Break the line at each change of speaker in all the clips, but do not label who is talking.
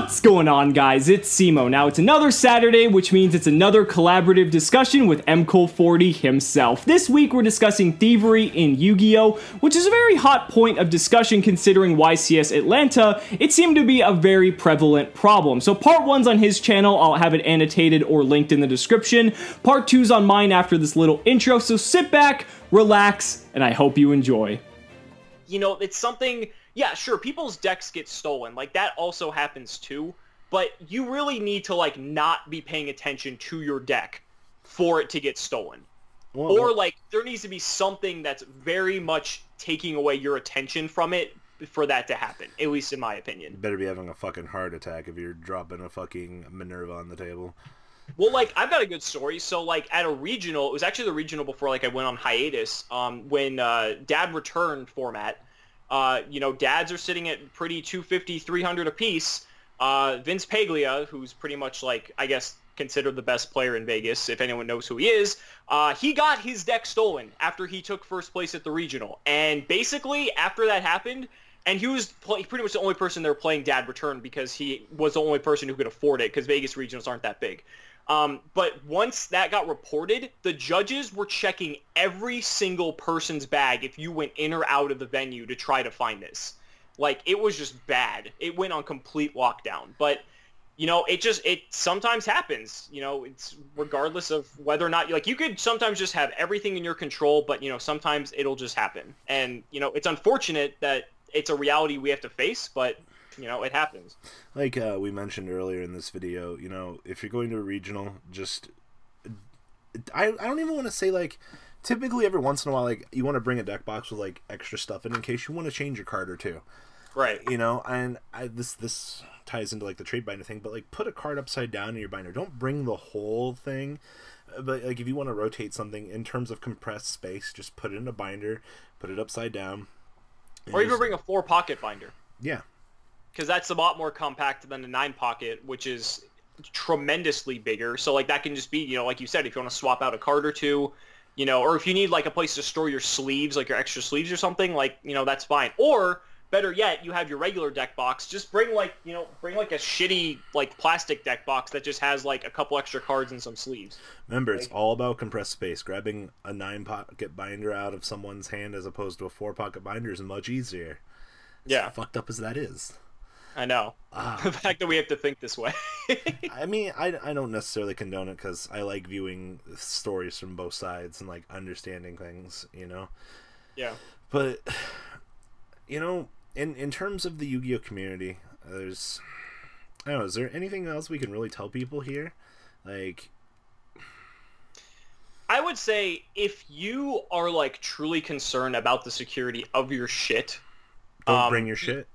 What's going on, guys? It's Cimo. Now, it's another Saturday, which means it's another collaborative discussion with MCole40 himself. This week, we're discussing Thievery in Yu-Gi-Oh!, which is a very hot point of discussion considering YCS Atlanta, it seemed to be a very prevalent problem. So part 1's on his channel, I'll have it annotated or linked in the description. Part 2's on mine after this little intro, so sit back, relax, and I hope you enjoy.
You know, it's something... Yeah, sure, people's decks get stolen. Like, that also happens too. But you really need to, like, not be paying attention to your deck for it to get stolen. Or, like, there needs to be something that's very much taking away your attention from it for that to happen, at least in my opinion.
You better be having a fucking heart attack if you're dropping a fucking Minerva on the table.
Well, like, I've got a good story. So, like, at a regional, it was actually the regional before, like, I went on hiatus, when Dad returned format. You know, dads are sitting at pretty 250, 300 apiece. Vince Paglia, who's pretty much, like, I guess, considered the best player in Vegas, if anyone knows who he is, he got his deck stolen after he took first place at the regional. And basically, after that happened, and he was pretty much the only person there playing Dad Return because he was the only person who could afford it because Vegas regionals aren't that big. But once that got reported, the judges were checking every single person's bag if you went in or out of the venue to try to find this. Like, it was just bad. It went on complete lockdown. But, you know, it sometimes happens. You know, it's regardless of whether or not, like, you could sometimes just have everything in your control, but, you know, sometimes it'll just happen. And, you know, it's unfortunate that it's a reality we have to face, but... You know, it happens.
Like we mentioned earlier in this video, you know, if you're going to a regional, just... I don't even want to say, like... Typically, every once in a while, like, you want to bring a deck box with, like, extra stuff in case you want to change your card or two.
Right.
You know, and this ties into, like, the trade binder thing, but, like, put a card upside down in your binder. Don't bring the whole thing. But, like, if you want to rotate something in terms of compressed space, just put it in a binder, put it upside down.
Or even bring a 4-pocket binder.
Yeah.
Because that's a lot more compact than a 9-pocket, which is tremendously bigger. So, like, that can just be, you know, like you said, if you want to swap out a card or two, you know, or if you need, like, a place to store your sleeves, like your extra sleeves or something, like, you know, that's fine. Or, better yet, you have your regular deck box. Just bring, like, you know, bring, like, a shitty, like, plastic deck box that just has, like, a couple extra cards and some sleeves.
Remember, it's all about compressed space. Grabbing a 9-pocket binder out of someone's hand as opposed to a 4-pocket binder is much easier.
Yeah.
As fucked up as that is.
I know. The fact that we have to think this way.
I mean, I don't necessarily condone it because I like viewing stories from both sides and, like, understanding things, you know?
Yeah.
But, you know, in terms of the Yu-Gi-Oh! Community, I don't know, is there anything else we can really tell people here? Like...
I would say if you are, like, truly concerned about the security of your shit...
Don't bring your shit?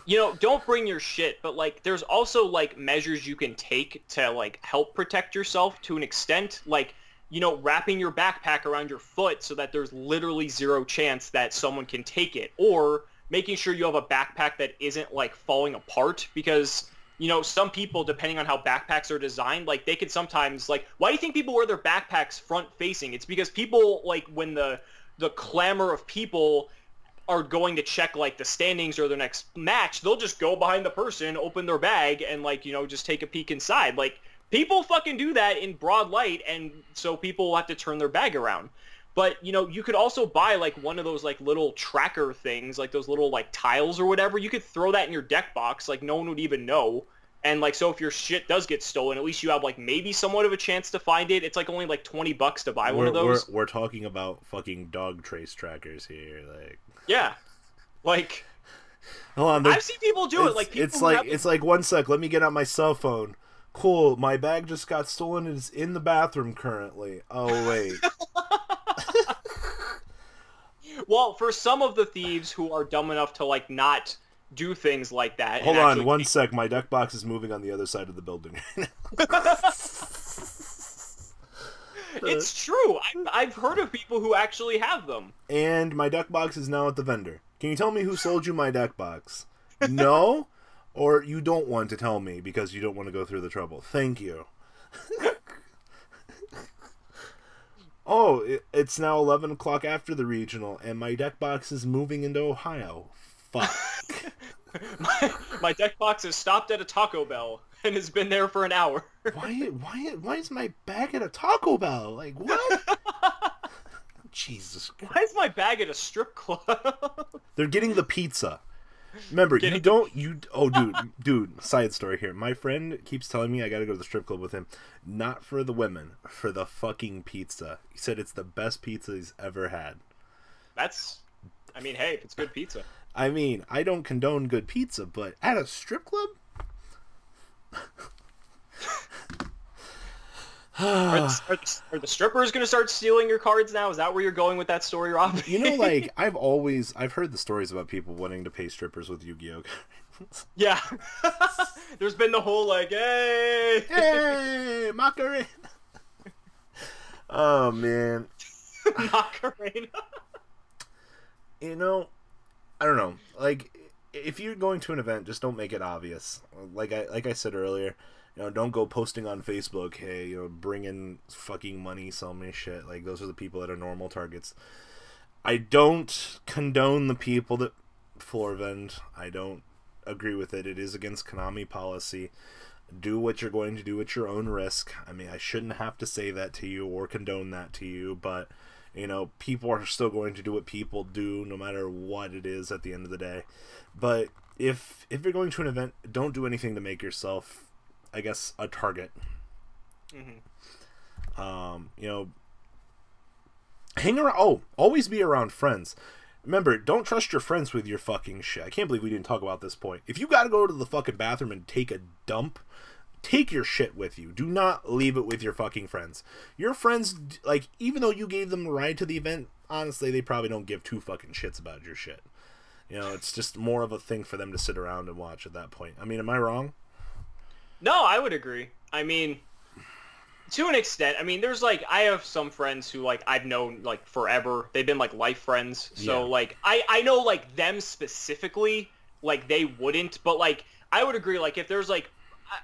You know, don't bring your shit, but, like, there's also, like, measures you can take to, like, help protect yourself to an extent. Like, you know, wrapping your backpack around your foot so that there's literally zero chance that someone can take it. Or making sure you have a backpack that isn't, like, falling apart. Because, you know, some people, depending on how backpacks are designed, like, they could sometimes, like... Why do you think people wear their backpacks front-facing? It's because people, like, when the clamor of people... are going to check, like, the standings or the next match, they'll just go behind the person, open their bag, and, like, you know, just take a peek inside. Like, people fucking do that in broad light, and so people will have to turn their bag around. But, you know, you could also buy, like, one of those, like, little tracker things, like those little, like, tiles or whatever. You could throw that in your deck box, like, no one would even know. And, like, so if your shit does get stolen, at least you have, like, maybe somewhat of a chance to find it. It's, like, only, like, $20 to buy one of those.
We're talking about fucking dog trace trackers here, like...
Yeah. Like...
Hold on,
I've seen people do it. Like, people
it's like, one sec, let me get out my cell phone. Cool, my bag just got stolen and it's in the bathroom currently. Oh, wait.
Well, for some of the thieves who are dumb enough to, like, not... do things like that.
Hold on, one sec. My deck box is moving on the other side of the building.
It's true. I've heard of people who actually have them.
And my deck box is now at the vendor. Can you tell me who sold you my deck box? No? Or you don't want to tell me because you don't want to go through the trouble? Thank you. Oh, it's now 11 o'clock after the regional, and my deck box is moving into Ohio. fuck?
My deck box has stopped at a Taco Bell and has been there for an hour.
Why is my bag at a Taco Bell? Like, what? Jesus Christ.
Why is my bag at a strip club?
They're getting the pizza. Remember, dude, side story here. My friend keeps telling me I gotta go to the strip club with him. Not for the women, for the fucking pizza. He said it's the best pizza he's ever had.
I mean, hey, if it's good pizza.
I mean, I don't condone good pizza, but at a strip club?
Are the strippers going to start stealing your cards now? Is that where you're going with that story, Rob?
You know, like, I've heard the stories about people wanting to pay strippers with Yu-Gi-Oh cards.
Yeah. There's been the whole, like, hey,
Macarena. Oh, man.
Macarena.
You know, I don't know. Like, if you're going to an event, just don't make it obvious. Like I said earlier, you know, don't go posting on Facebook, hey, you know, bring in fucking money, sell me shit. Like, those are the people that are normal targets. I don't condone the people that floor vend. I don't agree with it. It is against Konami policy. Do what you're going to do at your own risk. I mean, I shouldn't have to say that to you or condone that to you, but, you know, people are still going to do what people do no matter what it is at the end of the day. But if you're going to an event, don't do anything to make yourself, I guess, a target. Mm-hmm. You know, hang around. Oh, always be around friends. Remember, don't trust your friends with your fucking shit. I can't believe we didn't talk about this point. If you gotta go to the fucking bathroom and take a dump, take your shit with you. Do not leave it with your fucking friends. Your friends, like, even though you gave them a ride to the event, honestly, they probably don't give two fucking shits about your shit. You know, it's just more of a thing for them to sit around and watch at that point. I mean, am I wrong?
No, I would agree. I mean, to an extent. I mean, there's, like, I have some friends who, like, I've known, like, forever. They've been, like, life friends. So, like, I know, like, them specifically, like, they wouldn't. But, like, I would agree, like, if there's, like,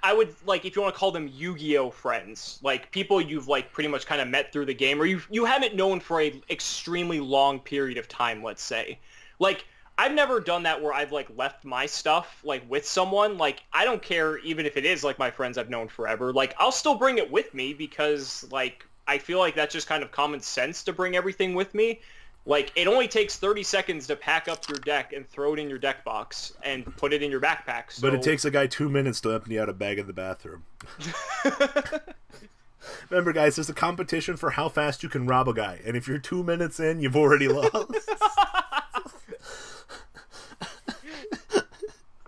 I would, like, if you want to call them Yu-Gi-Oh friends, like, people you've, like, pretty much kind of met through the game, or you haven't known for a extremely long period of time, let's say. Like, I've never done that where I've, like, left my stuff, like, with someone. Like, I don't care even if it is, like, my friends I've known forever. Like, I'll still bring it with me because, like, I feel like that's just kind of common sense to bring everything with me. Like, it only takes 30 seconds to pack up your deck and throw it in your deck box and put it in your backpack. So...
But it takes a guy 2 minutes to empty out a bag in the bathroom. Remember, guys, there's a competition for how fast you can rob a guy. And if you're 2 minutes in, you've already lost.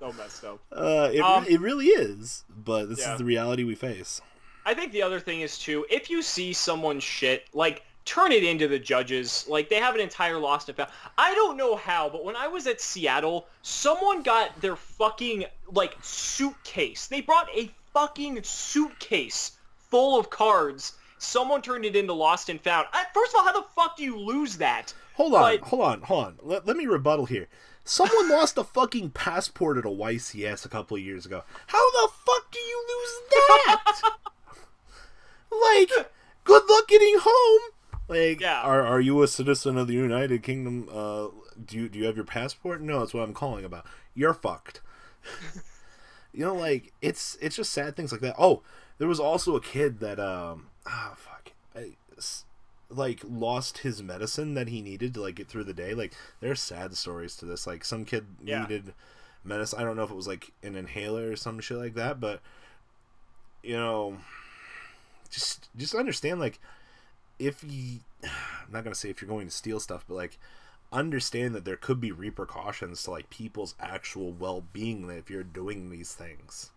So messed up.
It really is. But this is the reality we face.
I think the other thing is, too, if you see someone's shit, like... turn it into the judges. Like, they have an entire lost and found. I don't know how, but when I was at Seattle, someone got their fucking, like, suitcase. They brought a fucking suitcase full of cards. Someone turned it into lost and found. First of all, how the fuck do you lose that?
Hold on. Let me rebuttal here. Someone lost a fucking passport at a YCS a couple of years ago. How the fuck do you lose that? Like, good luck getting home. Like, are you a citizen of the United Kingdom? Do you have your passport? No, that's what I'm calling about. You're fucked. You know, like, it's just sad things like that. Oh, there was also a kid that like lost his medicine that he needed to, like, get through the day. Like, there's sad stories to this. Like, some kid needed medicine. I don't know if it was like an inhaler or some shit like that, but, you know, just understand, like, I'm not going to say if you're going to steal stuff, but, like, understand that there could be repercussions to, like, people's actual well-being if you're doing these things.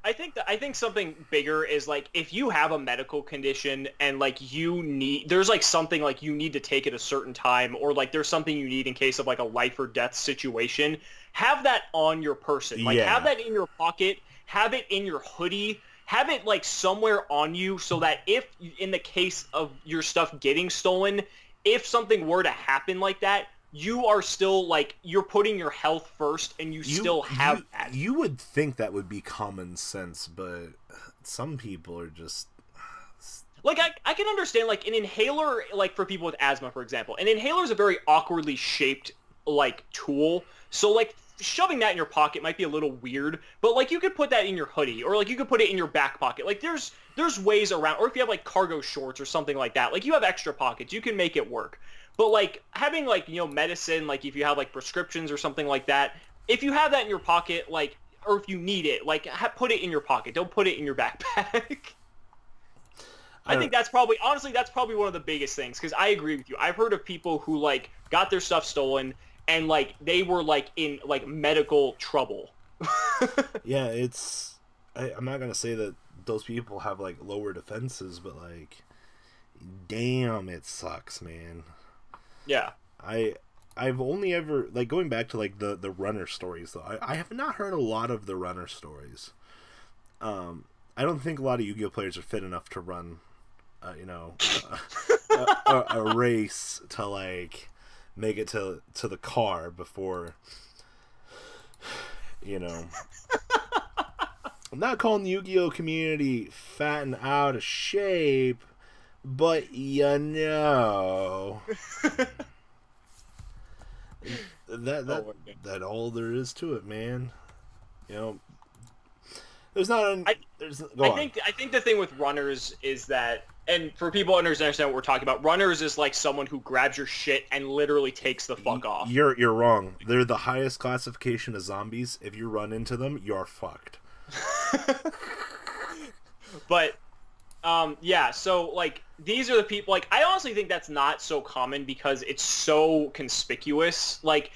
I think something bigger is, like, if you have a medical condition and, like, there's, like, something, like, you need to take at a certain time, or, like, there's something you need in case of, like, a life or death situation, have that on your person. Like, have that in your pocket, have it in your hoodie, have it, like, somewhere on you so that if, in the case of your stuff getting stolen, if something were to happen like that, you are still, like, you're putting your health first and you still have that.
You would think that would be common sense, but some people are just...
Like, I can understand, like, an inhaler, like, for people with asthma, for example. An inhaler is a very awkwardly shaped like tool. So like shoving that in your pocket might be a little weird, but like you could put that in your hoodie, or like you could put it in your back pocket. Like there's ways around, or if you have like cargo shorts or something like that, like you have extra pockets, you can make it work. But like having like, you know, medicine, like if you have like prescriptions or something like that, if you have that in your pocket, like, or if you need it, like put it in your pocket. Don't put it in your backpack. I think that's probably, honestly, that's probably one of the biggest things, because I agree with you. I've heard of people who like got their stuff stolen and like they were like in like medical trouble.
Yeah, it's, I'm not gonna say that those people have like lower defenses, but like, damn, it sucks, man.
Yeah.
I've only ever, like, going back to like the runner stories though, I have not heard a lot of the runner stories. I don't think a lot of Yu-Gi-Oh players are fit enough to run you know, a race to like make it to the car before, you know. I'm not calling the Yu-Gi-Oh community fat and out of shape, but you know, that all there is to it, man. You know, there's not an,
I think the thing with runners is that, and for people to understand what we're talking about, runners is like someone who grabs your shit and literally takes the fuck off.
You're wrong. They're the highest classification of zombies. If you run into them, you're fucked.
But yeah, so like these are the people, like I honestly think that's not so common because it's so conspicuous. Like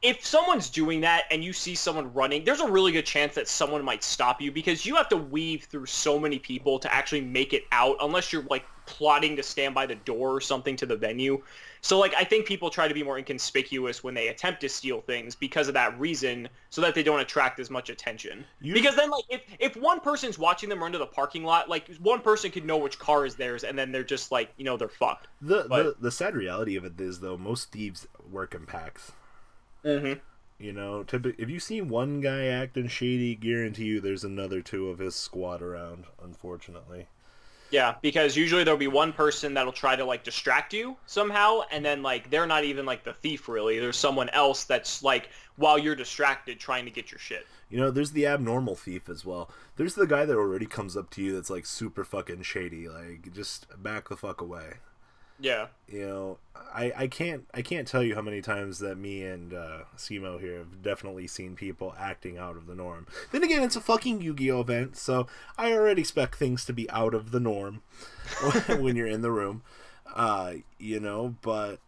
if someone's doing that and you see someone running, there's a really good chance that someone might stop you, because you have to weave through so many people to actually make it out, unless you're like plotting to stand by the door or something to the venue. So like I think people try to be more inconspicuous when they attempt to steal things because of that reason, so that they don't attract as much attention. Because then like if one person's watching them run to the parking lot, like one person could know which car is theirs, and then they're just like, you know, they're fucked.
The sad reality of it is though, most thieves work in packs.
Mm-hmm.
You know, if you see one guy acting shady, guarantee you there's another two of his squad around, unfortunately.
Yeah, because usually there'll be one person that'll try to like distract you somehow, and then like they're not even like the thief really. There's someone else that's like, while you're distracted, trying to get your shit.
You know, there's the abnormal thief as well. There's the guy that already comes up to you that's like super fucking shady, like just back the fuck away.
Yeah.
You know, I can't tell you how many times that me and Cimo here have definitely seen people acting out of the norm. Then again, it's a fucking Yu-Gi-Oh event, so I already expect things to be out of the norm when you're in the room. You know, but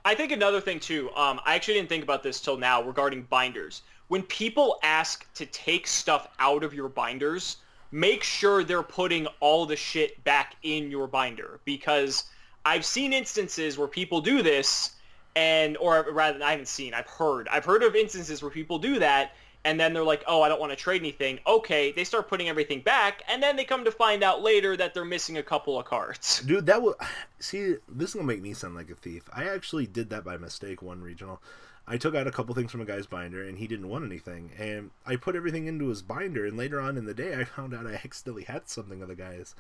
I think another thing too, I actually didn't think about this till now regarding binders. When people ask to take stuff out of your binders, make sure they're putting all the shit back in your binder, because I've seen instances where people do this, or rather than I haven't seen, I've heard of instances where people do that, and then they're like, oh, I don't want to trade anything. Okay, they start putting everything back, and then they come to find out later that they're missing a couple of cards.
Dude, that will see. This is gonna make me sound like a thief. I actually did that by mistake one regional. I took out a couple things from a guy's binder, and he didn't want anything. And I put everything into his binder, and later on in the day, I found out I accidentally had something of the guy's.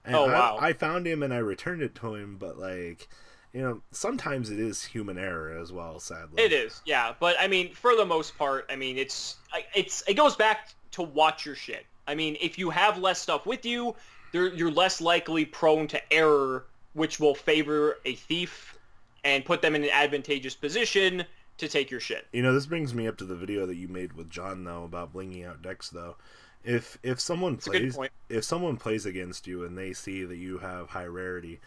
And
oh, wow.
I found him, and I returned it to him, but, like, you know, sometimes it is human error as well, sadly.
It is, yeah. But, I mean, for the most part, I mean, it goes back to watch your shit. I mean, if you have less stuff with you, you're less likely prone to error, which will favor a thief and put them in an advantageous position to take your shit.
You know, this brings me up to the video that you made with John though about blinging out decks though. If someone plays against you and they see that you have high rarity,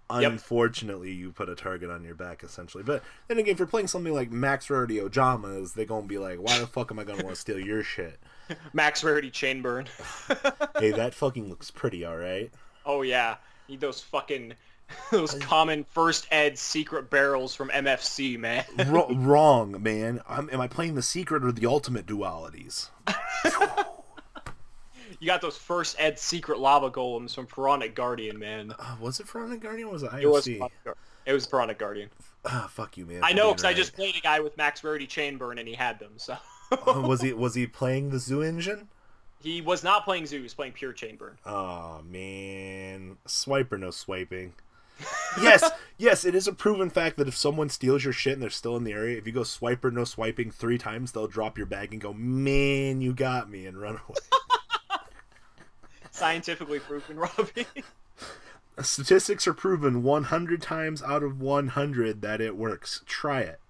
unfortunately you put a target on your back essentially. But then again, if you're playing something like max rarity Ojamas, they're gonna be like, why the fuck am I gonna want to steal your shit?
Max rarity chain burn.
Hey, that fucking looks pretty, alright?
Oh yeah. Need those fucking those common first ed secret barrels from MFC, man.
Wrong, man. Am I playing the secret or the ultimate dualities?
You got those first ed secret lava golems from Pharaonic Guardian, man.
Was it Pharaonic Guardian or was it IOC?
It was Pharaonic Guardian.
Fuck you, man.
I know, because I just played a guy with max rarity chain burn and he had them, so.
Was he playing the Zoo engine?
He was not playing Zoo, he was playing pure chain burn.
Oh man. Swipe or no swiping? Yes, it is a proven fact that if someone steals your shit and they're still in the area, if you go swipe or no swiping 3 times, they'll drop your bag and go, man, you got me, and run away.
Scientifically proven, Robbie.
Statistics are proven 100 times out of 100 that it works. Try it.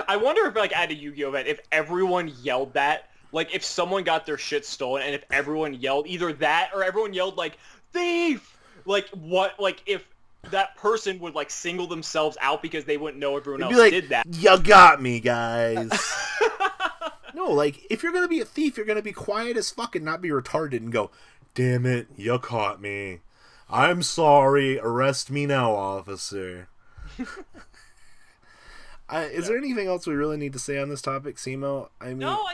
I wonder if, like, at a Yu-Gi-Oh event, if everyone yelled that, like, if someone got their shit stolen, and if everyone yelled either that or everyone yelled, like, thief! Like, what, like, if that person would, like, single themselves out because they wouldn't know everyone else
like,
did that.
You got me, guys. No, like, if you're gonna be a thief, you're gonna be quiet as fuck and not be retarded and go, damn it, you caught me. I'm sorry, arrest me now, officer. Is there anything else we really need to say on this topic, Simo? I mean,
no,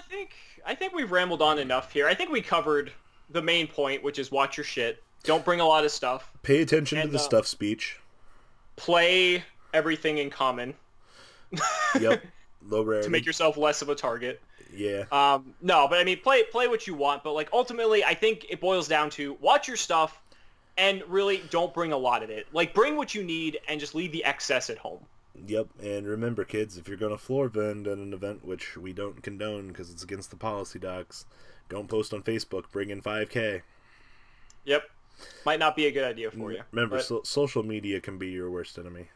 I think we've rambled on enough here. I think we covered the main point, which is watch your shit. Don't bring a lot of stuff.
Pay attention to the stuff speech.
Play everything in common.
Yep. Low rarity.
To make yourself less of a target.
Yeah.
No, but I mean, play what you want. But like ultimately, I think it boils down to watch your stuff, and really don't bring a lot of it. Like bring what you need, and just leave the excess at home.
Yep, and remember, kids, if you're going to floor vend at an event, which we don't condone because it's against the policy docs, don't post on Facebook. Bring in 5K.
Yep. Might not be a good idea for you.
Remember, social media can be your worst enemy.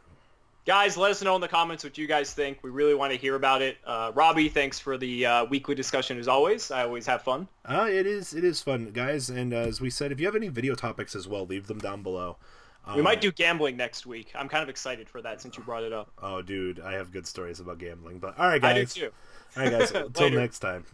Guys, let us know in the comments what you guys think. We really want to hear about it. Robbie, thanks for the weekly discussion as always. I always have fun.
It is fun, guys. And as we said, if you have any video topics as well, leave them down below.
We might do gambling next week. I'm kind of excited for that since you brought it up.
Oh, dude, I have good stories about gambling. But all right, guys.
I do too.
All right, guys. Until next time.